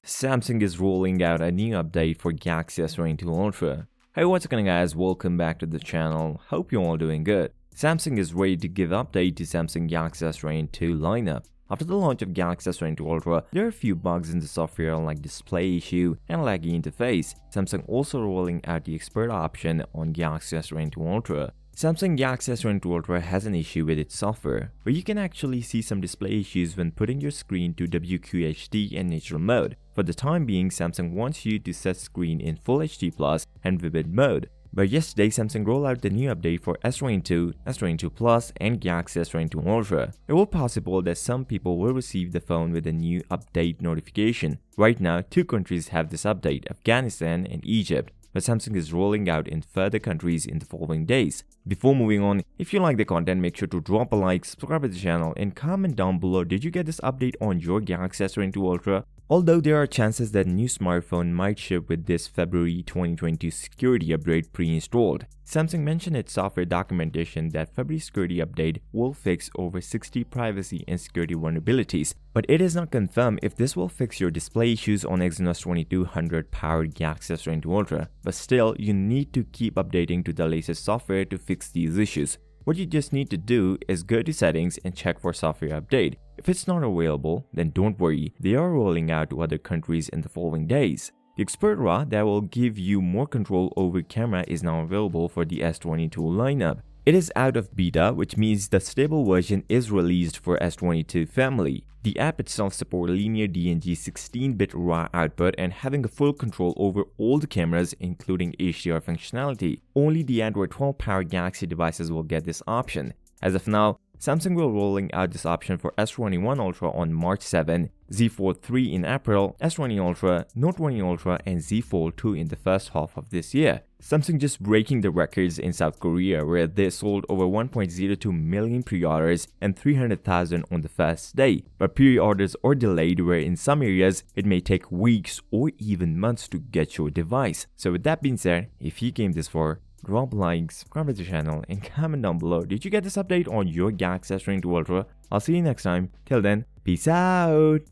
Samsung is rolling out a new update for Galaxy S22 Ultra. Hey, what's going on guys, welcome back to the channel, hope you're all doing good. Samsung is ready to give update to Samsung Galaxy S22 lineup. After the launch of Galaxy S22 Ultra, there are a few bugs in the software like display issue and laggy interface. Samsung also rolling out the expert option on Galaxy S22 Ultra. Samsung Galaxy S22 Ultra has an issue with its software, where you can actually see some display issues when putting your screen to WQHD and natural mode. For the time being, Samsung wants you to set screen in Full HD Plus and Vivid mode. But yesterday, Samsung rolled out the new update for S22, S22 Plus, and Galaxy S22 Ultra. It was possible that some people will receive the phone with a new update notification. Right now, two countries have this update, Afghanistan and Egypt. But Samsung is rolling out in further countries in the following days. Before moving on, if you like the content, make sure to drop a like, subscribe to the channel, and comment down below did you get this update on your Galaxy S22 Ultra? Although there are chances that new smartphone might ship with this February 2022 security update pre-installed. Samsung mentioned its software documentation that February security update will fix over 60 privacy and security vulnerabilities, but it is not confirmed if this will fix your display issues on Exynos 2200 powered Galaxy S22 Ultra. But still, you need to keep updating to the latest software to fix these issues. What you just need to do is go to settings and check for software update. If it's not available, then don't worry, they are rolling out to other countries in the following days. The expert RAW that will give you more control over camera is now available for the S22 lineup. It is out of beta, which means the stable version is released for S22 family. The app itself supports linear DNG 16-bit RAW output and having a full control over all the cameras including HDR functionality. Only the Android 12 powered Galaxy devices will get this option. As of now, Samsung will rolling out this option for S21 Ultra on March 7, Z Fold 3 in April, S20 Ultra, Note 20 Ultra, and Z Fold 2 in the first half of this year. Samsung just breaking the records in South Korea where they sold over 1.02 million pre-orders and 300,000 on the first day. But pre-orders are delayed where in some areas it may take weeks or even months to get your device. So with that being said, if you came this far, drop likes, subscribe to the channel, and comment down below did you get this update on your Galaxy S22 Ultra? I'll see you next time. Till then, peace out!